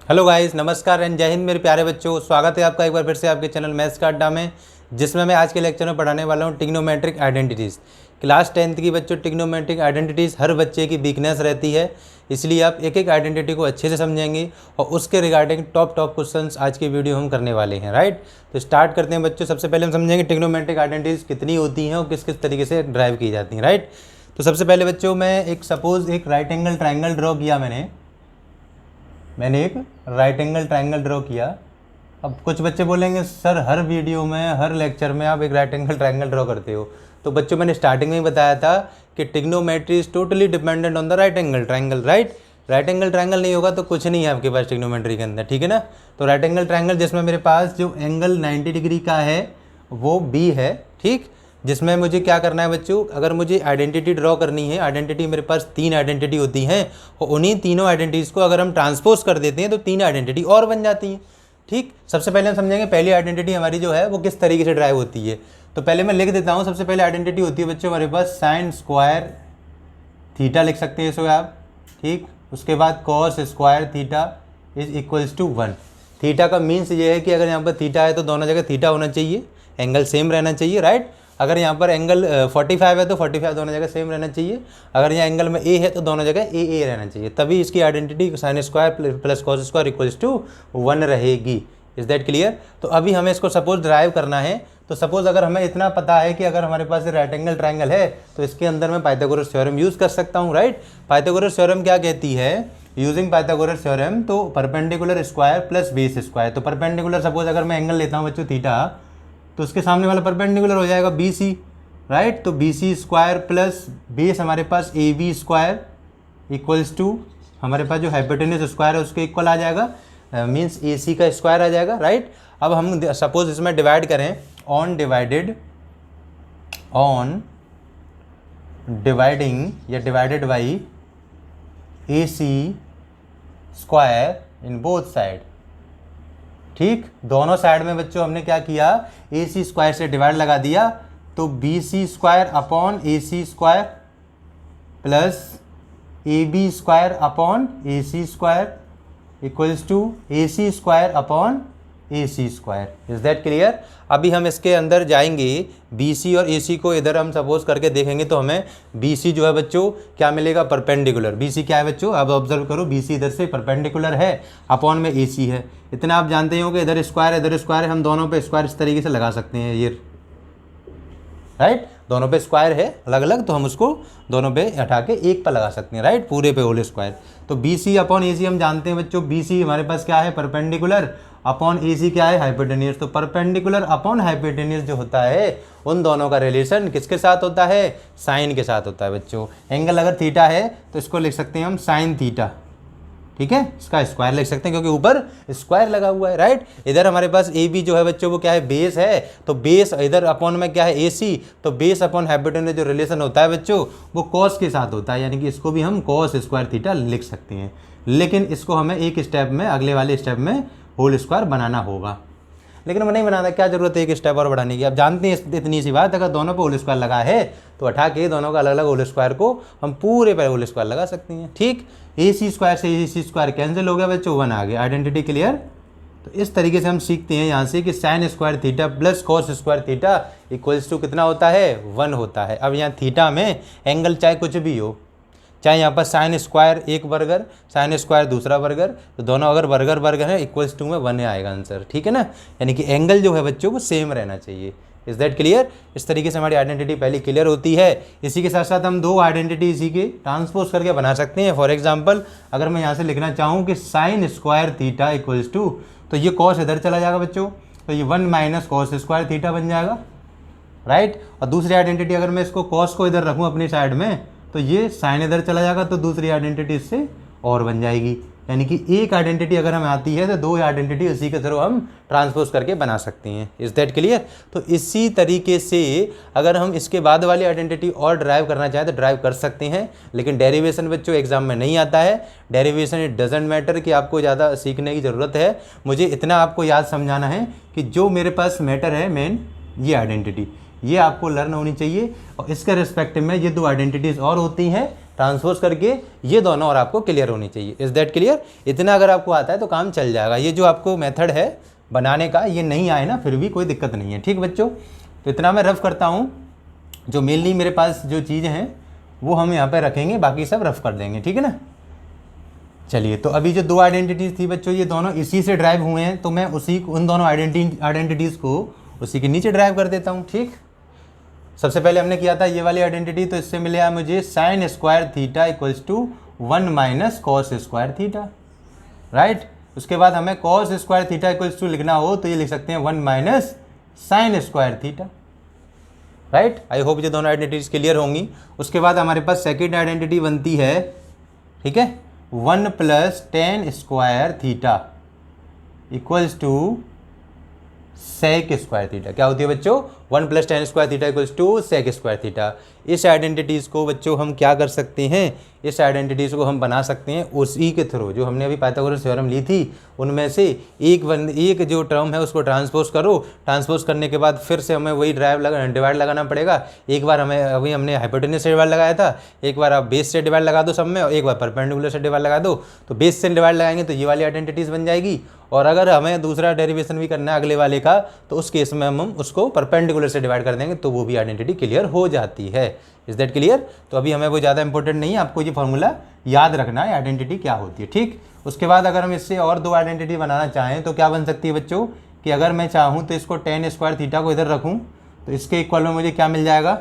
Hello guys, नमस्कार and जय हिंद मेरे प्यारे बच्चों। स्वागत है आपका एक बार फिर से आपके चैनल मैथ्स का अड्डा में, जिसमें मैं आज के लेक्चर में पढ़ाने वाला हूं ट्रिग्नोमेट्रिक आइडेंटिटीज़। क्लास 10th की बच्चों ट्रिग्नोमेट्रिक आइडेंटिटीज़ हर बच्चे की वीकनेस रहती है, इसलिए आप एक एक आइडेंटिटी को अच्छे से समझेंगे और उसके रिगार्डिंग टॉप क्वेश्चंस आज की वीडियो हम करने वाले हैं। राइट, तो स्टार्ट करते हैं बच्चों। सबसे पहले हम समझेंगे ट्रिग्नोमेट्रिक आइडेंटिटीज़ कितनी होती हैं और किस किस तरीके से ड्राइव की जाती हैं। राइट, तो सबसे पहले बच्चों मैं सपोज एक राइट एंगल ट्राइंगल ड्रॉ किया। मैंने एक राइट एंगल ट्राइंगल ड्रॉ किया। अब कुछ बच्चे बोलेंगे सर हर वीडियो में हर लेक्चर में आप एक राइट एंगल ट्राइंगल ड्रॉ करते हो। तो बच्चों मैंने स्टार्टिंग में ही बताया था कि trigonometry is totally dependent on the right angle triangle. Right angle triangle नहीं होगा तो कुछ नहीं है आपके पास ट्रिग्नोमेट्री के अंदर, ठीक है ना। तो राइट एंगल ट्राइंगल जिसमें मेरे पास जो एंगल 90 डिग्री का है वो बी है, ठीक। जिसमें मुझे क्या करना है बच्चों, अगर मुझे आइडेंटिटी ड्रॉ करनी है, आइडेंटिटी मेरे पास 3 आइडेंटिटी होती हैं और उन्हीं तीनों आइडेंटिटीज़ को अगर हम ट्रांसपोज कर देते हैं तो 3 आइडेंटिटी और बन जाती हैं, ठीक। सबसे पहले हम समझेंगे पहली आइडेंटिटी हमारी जो है वो किस तरीके से ड्राइव होती है। तो पहले मैं लिख देता हूँ। सबसे पहले आइडेंटिटी होती है बच्चों हमारे पास साइन स्क्वायर थीटा, लिख सकते हैं इसको आप, ठीक। उसके बाद cos square theta is equals to 1। Theta का मीन्स ये है कि अगर यहाँ पर थीटा है तो दोनों जगह थीटा होना चाहिए, एंगल सेम रहना चाहिए। राइट, अगर यहाँ पर एंगल 45 है तो 45 दोनों जगह सेम रहना चाहिए। अगर यहाँ एंगल में ए है तो दोनों जगह ए रहना चाहिए, तभी इसकी identity sine square plus cos square equals to 1 रहेगी। Is that clear. तो अभी हमें इसको सपोज ड्राइव करना है। तो सपोज अगर हमें इतना पता है कि अगर हमारे पास राइट एंगल ट्राइंगल है तो इसके अंदर मैं पाइथागोरस थ्योरम यूज़ कर सकता हूँ। राइट, पाइथागोरस थ्योरम क्या कहती है, यूजिंग पाइथागोरस थ्योरम तो perpendicular square plus base square. तो परपेंडिकुलर सपोज अगर मैं एंगल लेता हूँ बच्चों थीटा, तो उसके सामने वाला परपेंडिकुलर हो जाएगा बी सी। राइट, तो B C square plus base हमारे पास A B square equals to हमारे पास जो हाइपोटेन्यूज स्क्वायर है उसके इक्वल आ जाएगा, मीन्स ए सी का स्क्वायर आ जाएगा। राइट, अब हम सपोज इसमें डिवाइड करें ऑन डिवाइडिंग या divided by a c square in both side, ठीक। दोनों साइड में बच्चों हमने क्या किया, ए सी स्क्वायर से डिवाइड लगा दिया, तो B C square upon a c square plus a B square upon a c square equals to a c square upon a c square. Is that clear. अभी हम इसके अंदर जाएंगे, बी सी और ए सी को इधर हम सपोज करके देखेंगे तो हमें बी सी जो है बच्चों क्या मिलेगा, परपेंडिकुलर। बी सी क्या है बच्चों, अब ऑब्जर्व करो, बी सी इधर से परपेंडिकुलर है, अपॉन में ए सी है। इतना आप जानते हो कि इधर स्क्वायर इधर स्क्वायर है, हम दोनों पे स्क्वायर इस तरीके से लगा सकते हैं ये। राइट, दोनों पे स्क्वायर है अलग अलग, तो हम उसको दोनों पे हटा के एक पर लगा सकते हैं। राइट, पूरे पे होल स्क्वायर। तो बी सी अपॉन ए सी हम जानते हैं बच्चों, बी सी हमारे पास क्या है, परपेंडिकुलर, अपॉन ए सी क्या है, हाइपोटेन्यूज। तो परपेंडिकुलर अपॉन हाइपोटेन्यूज जो होता है उन दोनों का रिलेशन किसके साथ होता है, साइन के साथ होता है बच्चों। एंगल अगर थीटा है तो इसको लिख सकते हैं हम साइन थीटा, ठीक है। इसका स्क्वायर लिख सकते हैं क्योंकि ऊपर स्क्वायर लगा हुआ है। राइट, इधर हमारे पास ए बी जो है बच्चों वो क्या है, बेस है, तो बेस इधर अपॉन में क्या है, ए सी, तो बेस अपॉन हाइपोटेन्यूज जो रिलेशन होता है बच्चों वो कॉस के साथ होता है, यानी कि इसको भी हम कॉस स्क्वायर थीटा लिख सकते हैं। लेकिन इसको हमें एक स्टेप में, अगले वाले स्टेप में होल स्क्वायर बनाना होगा, लेकिन वो नहीं बनाता। क्या जरूरत है एक स्टेप और बढ़ाने की। आप जानते हैं इतनी सी बात, अगर दोनों पे होल स्क्वायर लगा है तो हटा के दोनों का अलग अलग होल स्क्वायर को हम पूरे पे होल स्क्वायर लगा सकते हैं, ठीक। ए सी स्क्वायर से ए सी स्क्वायर कैंसिल हो गया बच्चों, 1 आ गया। Identity clear. तो इस तरीके से हम सीखते हैं यहाँ से कि sine square theta plus cos square theta equals to कितना होता है, 1 होता है। अब यहाँ थीटा में एंगल चाहे कुछ भी हो, चाहे यहाँ पर साइन स्क्वायर एक बर्गर, साइन स्क्वायर दूसरा बर्गर, तो दोनों अगर बर्गर बर्गर है इक्वल्स टू में 1 आएगा आंसर, ठीक है ना। यानी कि एंगल जो है बच्चों वो सेम रहना चाहिए। Is that clear. इस तरीके से हमारी आइडेंटिटी पहले क्लियर होती है। इसी के साथ साथ हम 2 आइडेंटिटी इसी के ट्रांसपोज करके बना सकते हैं। फॉर एग्जाम्पल अगर मैं यहाँ से लिखना चाहूँ कि sine square theta equals to, तो ये कॉस इधर चला जाएगा बच्चों, तो ये 1 माइनस कॉस स्क्वायर थीटा बन जाएगा। राइट, और दूसरी आइडेंटिटी अगर मैं इसको कॉस को इधर रखूँ अपनी साइड में तो ये साइन इधर चला जाएगा, तो दूसरी आइडेंटिटी इससे और बन जाएगी। यानी कि एक आइडेंटिटी अगर हमें आती है तो 2 आइडेंटिटी इसी के थ्रू हम ट्रांसपोज करके बना सकते हैं। Is that clear. तो इसी तरीके से अगर हम इसके बाद वाली आइडेंटिटी और ड्राइव करना चाहें तो ड्राइव कर सकते हैं, लेकिन डेरिवेशन बच्चों एग्जाम में नहीं आता है। डेरिवेशन इट डजेंट मैटर कि आपको ज़्यादा सीखने की ज़रूरत है। मुझे इतना आपको याद समझाना है कि जो मेरे पास मैटर है मेन, ये आइडेंटिटी, ये आपको लर्न होनी चाहिए। और इसके रिस्पेक्टिव में ये दो आइडेंटिटीज़ और होती हैं, ट्रांसपोज करके ये दोनों और आपको क्लियर होनी चाहिए। Is that clear? इतना अगर आपको आता है तो काम चल जाएगा। ये जो आपको मेथड है बनाने का, ये नहीं आए ना फिर भी कोई दिक्कत नहीं है। ठीक बच्चों, तो इतना मैं रफ करता हूँ। जो मेनली मेरे पास जो चीज़ें हैं वो हम यहाँ पे रखेंगे, बाकी सब रफ कर देंगे। ठीक है ना। चलिए, तो अभी जो दो आइडेंटिटीज़ थी बच्चों, ये दोनों इसी से ड्राइव हुए हैं, तो मैं उन दोनों आइडेंटिटीज़ को उसी के नीचे ड्राइव कर देता हूँ। ठीक, सबसे पहले हमने किया था ये वाली आइडेंटिटी, तो इससे मिला मुझे sine square theta equals to 1 minus cos square theta, right. उसके बाद हमें cos square theta equals to लिखना हो तो ये लिख सकते हैं 1 minus sine square theta, right. I hope ये दोनों आइडेंटिटीज क्लियर होंगी। उसके बाद हमारे पास सेकेंड आइडेंटिटी बनती है, ठीक है, 1 plus tan square theta equals to sec square theta. क्या होती है बच्चों? 1 plus tan square theta equals to sec square theta. इस आइडेंटिटीज़ को बच्चों हम क्या कर सकते हैं, इस आइडेंटिटीज़ को हम बना सकते हैं उसी के थ्रू जो हमने अभी पाइथागोरस थ्योरम ली थी, उनमें से एक जो टर्म है उसको ट्रांसपोज करो। ट्रांसपोज करने के बाद फिर से हमें वही डिवाइड लगाना पड़ेगा। एक बार हमें अभी हमने हाइपोटेन्यूज से डिवाइड लगाया था, एक बार आप बेस से डिवाइड लगा दो सब में, और एक बार परपेंडिकुलर से डिवाइड लगा दो। तो बेस से डिवाइड लगाएंगे तो ये वाली आइडेंटिटीज़ बन जाएगी। और अगर हमें दूसरा डेरिवेशन भी करना है अगले वाले का, तो उस केस में हम उसको परपेंडिकुलर से डिवाइड कर देंगे, तो वो भी आइडेंटिटी क्लियर हो जाती है। Is that clear? तो अभी हमें वो ज़्यादा इंपॉर्टेंट नहीं है, आपको ये फॉर्मूला याद रखना है आइडेंटिटी क्या होती है। ठीक, उसके बाद अगर हम इससे और दो आइडेंटिटी बनाना चाहें तो क्या बन सकती है बच्चों, कि अगर मैं चाहूँ तो इसको टेन स्क्वायर थीटा को इधर रखूँ तो इसके इक्वल में मुझे क्या मिल जाएगा,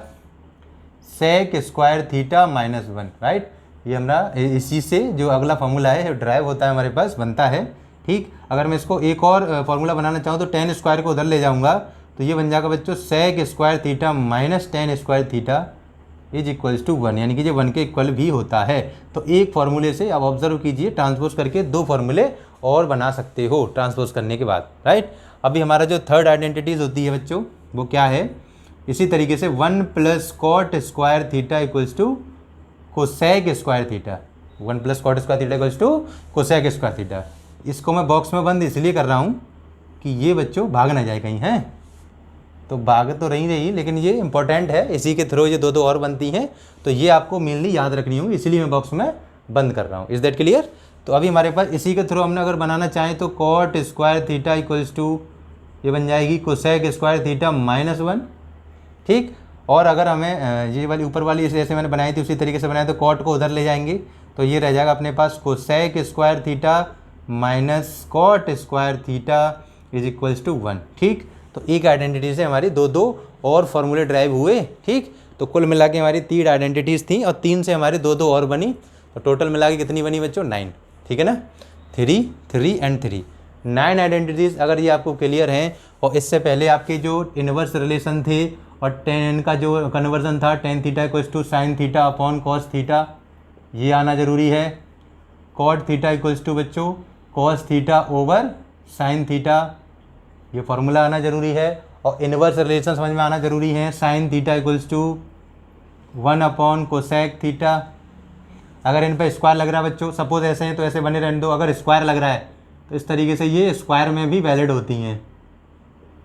sec square theta minus 1, right. ये हमारा इसी से जो अगला फॉर्मूला है ड्राइव होता है हमारे पास, बनता है। ठीक, अगर मैं इसको एक और फॉर्मूला बनाना चाहूँ तो टेन स्क्वायर को उधर ले जाऊँगा तो ये बन जाएगा बच्चों sec square theta minus tan square theta is equals to 1, यानी कि ये 1 के इक्वल भी होता है। तो एक फार्मूले से आप ऑब्जर्व कीजिए, ट्रांसपोज करके दो फार्मूले और बना सकते हो ट्रांसपोज करने के बाद, राइट। अभी हमारा जो थर्ड आइडेंटिटीज़ होती है बच्चों वो क्या है, इसी तरीके से 1 plus cot square theta equals to cosec square theta, 1 plus cot square theta equals to cosec square theta. इसको मैं बॉक्स में बंद इसलिए कर रहा हूँ कि ये बच्चों भाग ना जाए कहीं, हैं तो भाग तो रही लेकिन ये इंपॉर्टेंट है, इसी के थ्रू ये दो और बनती हैं, तो ये आपको मेनली याद रखनी होगी, इसीलिए मैं बॉक्स में बंद कर रहा हूँ। Is that clear? तो अभी हमारे पास इसी के थ्रू हमने अगर बनाना चाहें तो cot square theta equals to ये बन जाएगी कोसेक स्क्वायर थीटा माइनस 1। ठीक, और अगर हमें ये वाली ऊपर वाली जैसे मैंने बनाई थी उसी तरीके से बनाए तो कॉट को उधर ले जाएंगे तो ये रह जाएगा अपने पास cosec square theta minus cot square theta is equals to 1। ठीक, तो एक आइडेंटिटी से हमारी दो और फॉर्मूले ड्राइव हुए। ठीक, तो कुल मिला के हमारी 3 आइडेंटिटीज़ थी और 3 से हमारी दो और बनी, तो टोटल मिला के कितनी बनी बच्चों, 9। ठीक है ना, 3 3 एंड 3, 9 आइडेंटिटीज़ अगर ये आपको क्लियर हैं। और इससे पहले आपके जो इनवर्स रिलेशन थे और टेन का जो कन्वर्जन था tan theta equals to sine theta upon cos theta, ये आना ज़रूरी है। कॉट थीटा इक्वल्स टू बच्चों cos theta over sine theta, ये फार्मूला आना ज़रूरी है। और इनवर्स रिलेशन समझ में आना ज़रूरी है, sine theta equals to 1 upon cosec theta. अगर इन पर स्क्वायर लग रहा है बच्चों, सपोज ऐसे हैं तो ऐसे बने रहने दो, अगर स्क्वायर लग रहा है तो इस तरीके से ये स्क्वायर में भी वैलिड होती हैं।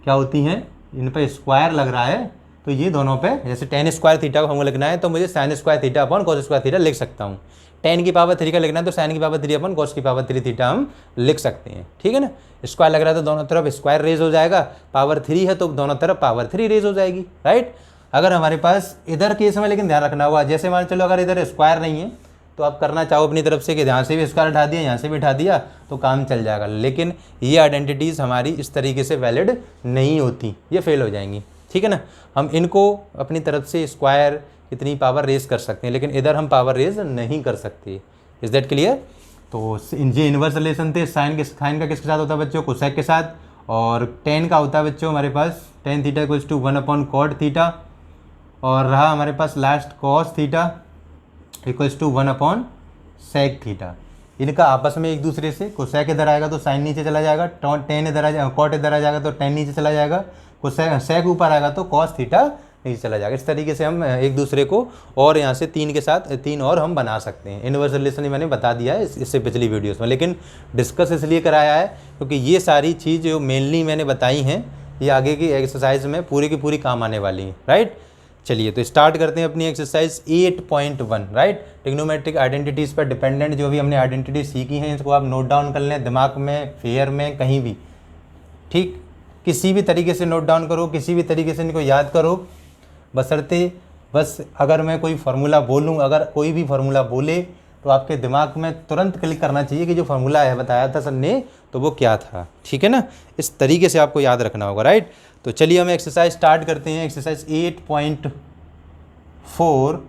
क्या होती हैं, इन पर स्क्वायर लग रहा है तो ये दोनों पे, जैसे टेन स्क्वायर थीटा को हमको लिखना है तो मुझे sine square theta upon cos square theta लिख सकता हूँ। 10 की पावर 3 का लिखना है तो साइन की पावर 3 अपन कॉस की पावर 3 थीटा हम लिख सकते हैं। ठीक है ना, स्क्वायर लग रहा है तो दोनों तरफ स्क्वायर रेज हो जाएगा, पावर 3 है तो दोनों तरफ पावर 3 रेज हो जाएगी, राइट। अगर हमारे पास इधर केस में लेकिन ध्यान रखना होगा, जैसे मान चलो अगर इधर स्क्वायर नहीं है तो आप करना चाहो अपनी तरफ से कि यहाँ से भी स्क्वायर उठा दिया यहाँ से भी उठा दिया तो काम चल जाएगा, लेकिन ये आइडेंटिटीज़ हमारी इस तरीके से वैलिड नहीं होती, ये फेल हो जाएंगी। ठीक है ना, हम इनको अपनी तरफ से स्क्वायर इतनी पावर रेज कर सकते हैं लेकिन इधर हम पावर रेज नहीं कर सकते। Is that clear? तो ये इनवर्स रिलेशन थे, साइन का किसके साथ होता है बच्चों, कोसेक के साथ, और टेन का होता है बच्चों हमारे पास tan theta equals to 1 upon cot theta, और रहा हमारे पास last cos theta equals to 1 upon sec theta. इनका आपस में एक दूसरे से, कोसेक इधर आएगा तो साइन नीचे चला जाएगा, टेन इधर आ जाएगा, कॉट इधर आ जाएगा तो टेन नीचे चला जाएगा, सेक ऊपर आएगा तो कॉस थीटा नीचे चला जाएगा। इस तरीके से हम एक दूसरे को और यहाँ से 3 के साथ 3 और हम बना सकते हैं। इनवर्स रिलेशन मैंने बता दिया है इससे पिछली वीडियोस में, लेकिन डिस्कस इसलिए कराया है क्योंकि ये सारी चीज़ जो मेनली मैंने बताई हैं ये आगे की एक्सरसाइज में पूरी की पूरी काम आने वाली है, राइट। चलिए तो स्टार्ट करते हैं अपनी एक्सरसाइज 8.1, राइट। ट्रिग्नोमेट्रिक आइडेंटिटीज़ पर डिपेंडेंट जो भी हमने आइडेंटिटी सीखी हैं इसको आप नोट डाउन कर लें दिमाग में, फेयर में, कहीं भी, ठीक। किसी भी तरीके से नोट डाउन करो, किसी भी तरीके से इनको याद करो, बशर्ते बस अगर मैं कोई फार्मूला बोलूँ, अगर कोई भी फार्मूला बोले तो आपके दिमाग में तुरंत क्लिक करना चाहिए कि जो फार्मूला है बताया था सर ने तो वो क्या था, ठीक है ना। इस तरीके से आपको याद रखना होगा, राइट। तो चलिए हम एक्सरसाइज स्टार्ट करते हैं। एक्सरसाइज 8.4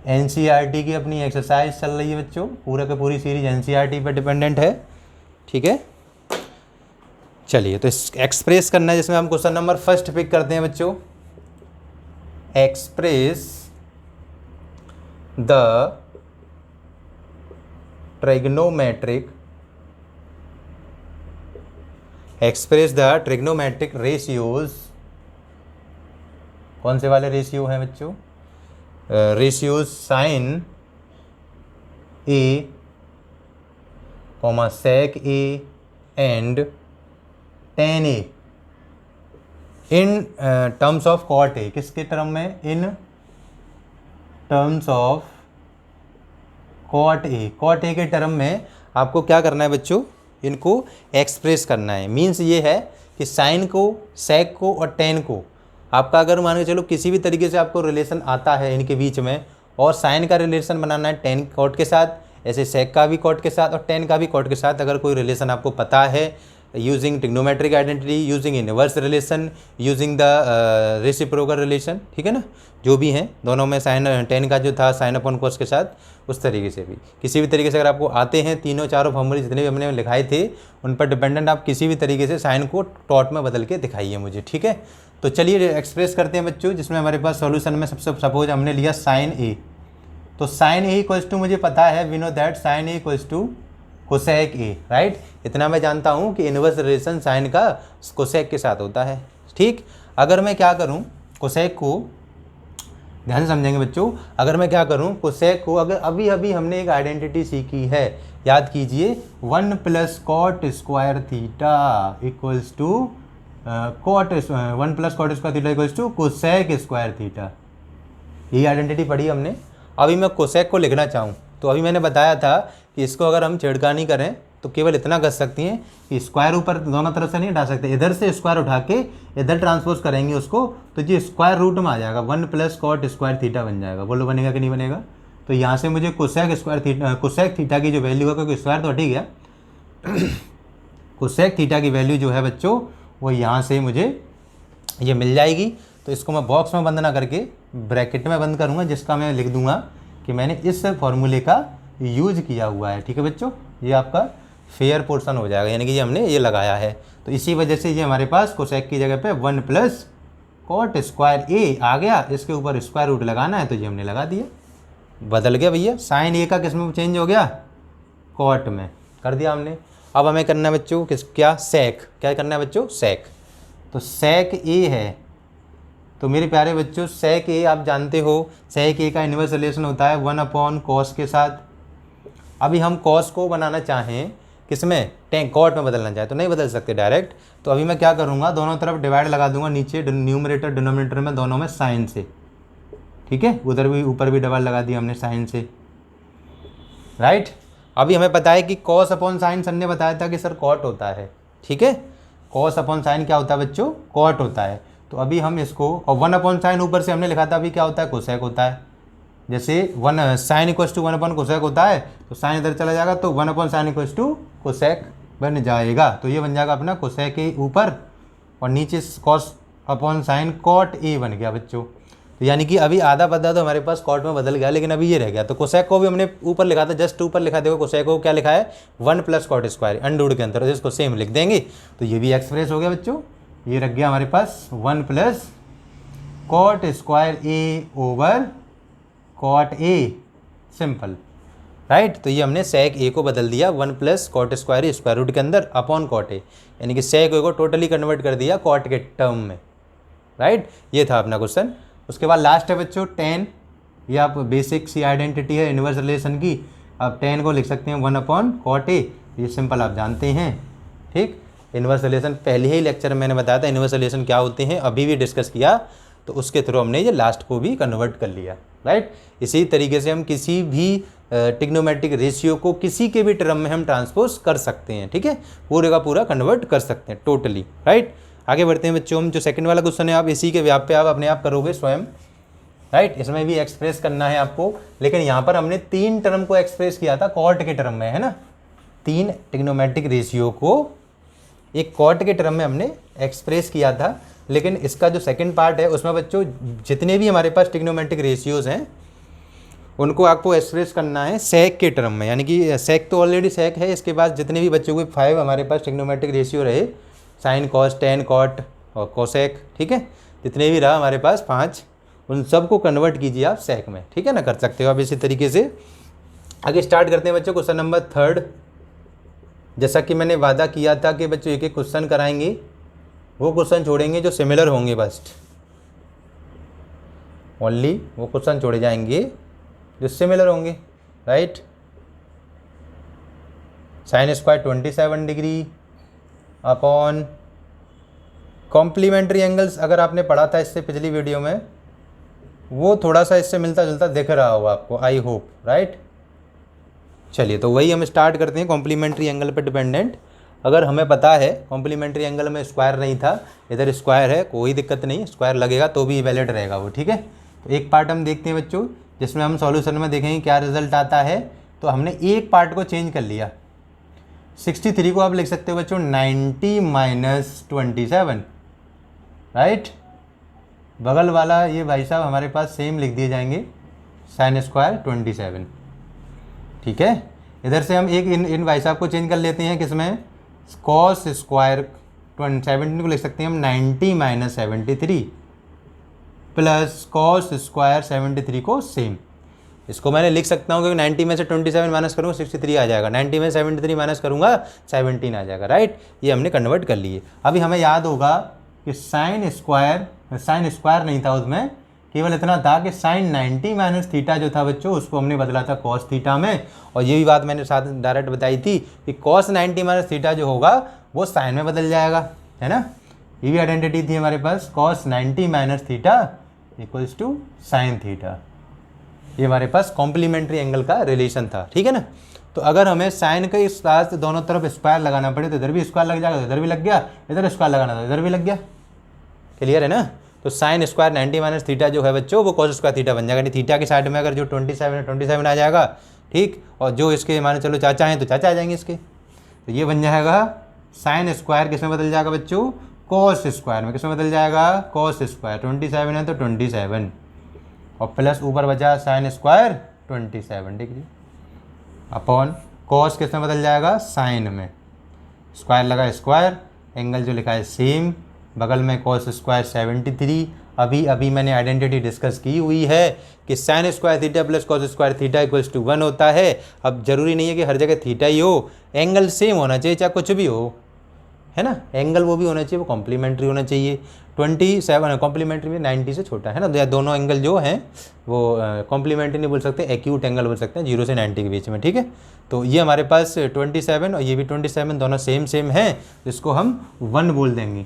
एनसीईआरटी की अपनी एक्सरसाइज चल रही है बच्चों, पूरा का पूरी सीरीज एनसीईआरटी पर डिपेंडेंट है, ठीक है। चलिए तो एक्सप्रेस करना है, जिसमें हम क्वेश्चन नंबर फर्स्ट पिक करते हैं बच्चों। Express the trigonometric ratios. कौन से वाले रेशियो हैं बच्चों? Ratios sine a comma sec a and tan a in terms of cot a. किसके टर्म में? In terms of cot a. Cot a के टर्म में आपको क्या करना है बच्चों? इनको एक्सप्रेस करना है। मीन्स ये है कि साइन को, सेक को और टेन को आपका अगर मान के चलो किसी भी तरीके से आपको रिलेशन आता है इनके बीच में, और साइन का रिलेशन बनाना है टेन कॉट के साथ, ऐसे सेक का भी कॉट के साथ और टेन का भी कॉट के साथ, अगर कोई रिलेशन आपको पता है using trigonometric identity, using inverse relation, using the reciprocal relation, ठीक है ना, जो भी हैं दोनों में साइन टेन का जो था साइन अपॉन कॉस के साथ, उस तरीके से भी किसी भी तरीके से अगर आपको आते हैं तीनों चारों फॉर्मूले जितने भी हमने लिखाए थे उन पर डिपेंडेंट आप किसी भी तरीके से साइन को टॉट में बदल के दिखाइए मुझे, ठीक है। तो चलिए एक्सप्रेस करते हैं बच्चों, जिसमें हमारे पास सॉल्यूशन में सबसे सपोज हमने लिया साइन ए। तो साइन ए इक्वल्स टू मुझे पता है, we know that sine a equals to cosec a, right. इतना मैं जानता हूँ कि इनवर्स रिलेशन साइन का कोसेक के साथ होता है, ठीक। अगर मैं क्या करूँ कोसेक को, ध्यान से समझेंगे बच्चों, अगर मैं क्या करूँ कोसेक को, अगर अभी अभी हमने एक आइडेंटिटी सीखी है, याद कीजिए 1 plus cot square theta equals to cot 1 plus cot square theta equals to cosec square theta. यही आइडेंटिटी पढ़ी हमने। अभी मैं कोसेक को लिखना चाहूँ तो अभी मैंने बताया था कि इसको अगर हम छेड़खानी करें तो केवल इतना कर सकती हैं कि स्क्वायर ऊपर दोनों तरफ से नहीं उठा सकते, इधर से स्क्वायर उठा के इधर ट्रांसपोज करेंगे उसको तो ये स्क्वायर रूट में आ जाएगा, 1 प्लस कॉट स्क्वायर थीटा बन जाएगा। बोलो बनेगा कि नहीं बनेगा? तो यहाँ से मुझे cosec square theta, cosec theta की जो वैल्यू है, क्योंकि स्क्वायर तो हट ही गया, कोसेक थीटा की वैल्यू जो है बच्चों वो यहाँ से मुझे ये मिल जाएगी। तो इसको मैं बॉक्स में बंद ना करके ब्रैकेट में बंद करूँगा, जिसका मैं लिख दूंगा कि मैंने इस फॉर्मूले का यूज किया हुआ है, ठीक है बच्चों। ये आपका फेयर पोर्शन हो जाएगा, यानी कि ये हमने ये लगाया है। तो इसी वजह से ये हमारे पास कोसेक की जगह पे 1 प्लस कॉट स्क्वायर ए आ गया, इसके ऊपर स्क्वायर रूट लगाना है तो ये हमने लगा दिया, बदल गया भैया। साइन ए का किस में चेंज हो गया? कॉट में कर दिया हमने। अब हमें करना है बच्चों क्या? सेक। क्या करना है बच्चों? सेक। तो सेक ए है, तो मेरे प्यारे बच्चों सेक ए आप जानते हो, सेक ए का इनवर्स रिलेशन होता है 1 अपॉन कॉस के साथ। अभी हम कॉस को बनाना चाहें किसमें? टेन कॉट में बदलना चाहें तो नहीं बदल सकते डायरेक्ट। तो अभी मैं क्या करूँगा, दोनों तरफ डिवाइड लगा दूंगा, नीचे न्यूमरेटर डिनोमिनेटर में दोनों में साइन से, ठीक है। उधर भी ऊपर भी डिवाइड लगा दिया हमने साइन से, राइट। अभी हमें पता है कि कॉस अपॉन साइन सर ने बताया था कि सर कॉट होता है, ठीक है। कॉस अपॉन साइन क्या होता है बच्चों? कॉट होता है। तो अभी हम इसको, और 1 अपॉन साइन ऊपर से हमने लिखा था, अभी क्या होता है? कोसेक होता है। जैसे 1 sine equals to 1 upon cosec होता है तो साइन इधर चला जाएगा तो 1 upon sine equals to cosec बन जाएगा। तो ये बन जाएगा अपना कोसेक ए ऊपर, और नीचे cos upon sine cot a बन गया बच्चों। तो यानी कि अभी आधा पद्धा तो हमारे पास कॉट में बदल गया, लेकिन अभी ये रह गया। तो कोसेक को भी हमने ऊपर लिखा था, जस्ट ऊपर लिखा, देखो कोसेक को क्या लिखा है? 1 प्लस कॉट स्क्वायर अंडरवुड के अंदर, तो इसको सेम लिख देंगे। तो ये भी एक्सप्रेस हो गया बच्चों, ये रख गया हमारे पास 1 plus cot square a over cot a, simple, right. तो ये हमने सेक ए को बदल दिया 1 plus cot square square root के अंदर अपॉन कॉट ए, यानी कि सेक ए को टोटली कन्वर्ट कर दिया कॉट के टर्म में, राइट। ये था अपना क्वेश्चन। उसके बाद लास्ट है बच्चों 10। ये आप बेसिक सी आइडेंटिटी है इनवर्स रिलेशन की। आप 10 को लिख सकते हैं 1 अपॉन कॉट ए, ये सिंपल आप जानते हैं, ठीक। इन्वर्स रिलेशन पहले ही लेक्चर में मैंने बताया था इन्वर्स रिलेशन क्या होते हैं, अभी भी डिस्कस किया, तो उसके थ्रू हमने ये लास्ट को भी कन्वर्ट कर लिया, राइट। इसी तरीके से हम किसी भी ट्रिग्नोमेट्रिक रेशियो को किसी के भी टर्म में हम ट्रांसपोज कर सकते हैं, ठीक है, पूरे का पूरा कन्वर्ट कर सकते हैं टोटली, राइट। आगे बढ़ते हैं बच्चों, हम जो सेकंड वाला क्वेश्चन है आप इसी के व्याप पे आप अपने आप करोगे स्वयं, राइट। इसमें भी एक्सप्रेस करना है आपको, लेकिन यहाँ पर हमने 3 टर्म को एक्सप्रेस किया था कॉट के टर्म में, है ना, 3 ट्रिग्नोमेट्रिक रेशियो को एक कॉट के टर्म में हमने एक्सप्रेस किया था। लेकिन इसका जो सेकंड पार्ट है उसमें बच्चों जितने भी हमारे पास ट्रिग्नोमेट्रिक रेशियोज हैं उनको आपको एक्सप्रेस करना है सेक के टर्म में, यानी कि सेक तो ऑलरेडी सेक है, इसके बाद जितने भी बच्चों को 5 हमारे पास ट्रिग्नोमेट्रिक रेशियो रहे, साइन कॉस टेन कॉट और कोसेक, ठीक है, जितने भी रहा हमारे पास 5, उन सब को कन्वर्ट कीजिए आप सेक में, ठीक है ना, कर सकते हो आप इसी तरीके से। आगे स्टार्ट करते हैं बच्चों, क्वेश्चन नंबर 3। जैसा कि मैंने वादा किया था कि बच्चों एक एक क्वेश्चन कराएंगे, वो क्वेश्चन छोड़ेंगे जो सिमिलर होंगे, बस ओनली वो क्वेश्चन छोड़े जाएंगे जो सिमिलर होंगे, right. Sine square 27 degree upon complementary angles, अगर आपने पढ़ा था इससे पिछली वीडियो में, वो थोड़ा सा इससे मिलता जुलता दिख रहा होगा आपको, आई होप, राइट। चलिए तो वही हम स्टार्ट करते हैं, कॉम्प्लीमेंट्री एंगल पर डिपेंडेंट। अगर हमें पता है कॉम्प्लीमेंट्री एंगल में स्क्वायर नहीं था, इधर स्क्वायर है, कोई दिक्कत नहीं, स्क्वायर लगेगा तो भी वैलिड रहेगा वो, ठीक है। तो एक पार्ट हम देखते हैं बच्चों, जिसमें हम सॉल्यूशन में देखेंगे क्या रिजल्ट आता है। तो हमने एक पार्ट को चेंज कर लिया, 63 को आप लिख सकते हो बच्चों 90 - 27, राइट। बगल वाला ये भाई साहब हमारे पास सेम लिख दिए जाएंगे, साइन स्क्वायर 27, ठीक है। इधर से हम एक इन भाई साहब को चेंज कर लेते हैं, किसमें, कॉस स्क्वायर 17 को लिख सकते हैं हम 90 - 73 प्लस कॉस स्क्वायर 73 को सेम, इसको मैंने लिख सकता हूँ क्योंकि 90 में से 27 माइनस करूँगा 63 आ जाएगा, 90 में 73 माइनस करूँगा 17 आ जाएगा, राइट। ये हमने कन्वर्ट कर लिए। अभी हमें याद होगा कि साइन स्क्वायर नहीं था, उसमें केवल इतना था कि साइन 90 - थीटा जो था बच्चों, उसको हमने बदला था कॉस थीटा में, और ये भी बात मैंने साथ डायरेक्ट बताई थी कि कॉस 90 - थीटा जो होगा वो साइन में बदल जाएगा, है ना। ये भी आइडेंटिटी थी हमारे पास, cos 90 - theta equals to sine theta. ये हमारे पास कॉम्प्लीमेंट्री एंगल का रिलेशन था, ठीक है ना। तो अगर हमें साइन के साथ दोनों तरफ स्क्वायर लगाना पड़े तो इधर भी स्क्वायर लग जाएगा, इधर भी लग गया, इधर स्क्वायर लगाना था इधर भी लग गया, क्लियर है ना। तो साइन स्क्वायर 90 - थीटा जो है बच्चों वो कॉस स्क्वायर थीटा बन जाएगा, नहीं थीटा की साइड में अगर जो 27 है 27 आ जाएगा, ठीक, और जो इसके माने चलो चाचा हैं तो चाचा आ जाएंगे इसके, तो ये बन जाएगा साइन स्क्वायर किस में बदल जाएगा बच्चों, कॉस स्क्वायर में, किस में बदल जाएगा, कॉस स्क्वायर, 27 है तो 27 और प्लस ऊपर बचा sign square 27 degree upon cos किस में बदल जाएगा, साइन में, स्क्वायर लगा स्क्वायर, एंगल जो लिखा है सेम, बगल में कॉस स्क्वायर 73। अभी मैंने आइडेंटिटी डिस्कस की हुई है कि sine square theta plus cos square theta equals to 1 होता है। अब जरूरी नहीं है कि हर जगह थीटा ही हो, एंगल सेम होना चाहिए चाहे कुछ भी हो, है ना, एंगल वो भी होना चाहिए, वो कॉम्प्लीमेंट्री होना चाहिए। 27 कॉम्प्लीमेंट्री में 90 से छोटा है ना, दोनों एंगल जो हैं वो कॉम्प्लीमेंट्री नहीं बोल सकते, एक्यूट एंगल बोल सकते हैं 0 से 90 के बीच में, ठीक है। तो ये हमारे पास 27 और ये भी 27 दोनों सेम हैं, जिसको हम 1 बोल देंगे,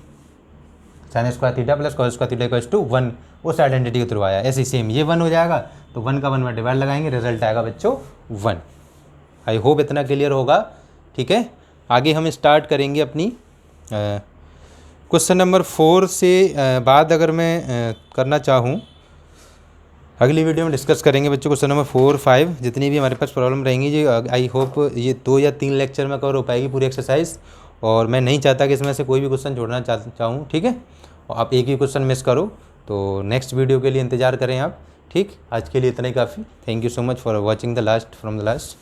sine square theta plus cos square theta equals to 1, उस आइडेंटिटी के थ्रू आया। ऐसे सेम ये 1 हो जाएगा, तो 1 का 1 में डिवाइड लगाएंगे, रिजल्ट आएगा बच्चों 1। आई होप इतना क्लियर होगा, ठीक है। आगे हम स्टार्ट करेंगे अपनी क्वेश्चन नंबर 4 से बाद अगर मैं करना चाहूँ, अगली वीडियो में डिस्कस करेंगे बच्चों क्वेश्चन नंबर 4, 5 जितनी भी हमारे पास प्रॉब्लम रहेंगी जी। आई होप ये 2 या 3 लेक्चर में कवर हो पाएगी पूरी एक्सरसाइज, और मैं नहीं चाहता कि इसमें से कोई भी क्वेश्चन छोड़ना चाहूँ, ठीक है। और आप एक ही क्वेश्चन मिस करो, तो नेक्स्ट वीडियो के लिए इंतज़ार करें आप, ठीक। आज के लिए इतना ही काफ़ी। Thank you so much for watching the last from the last.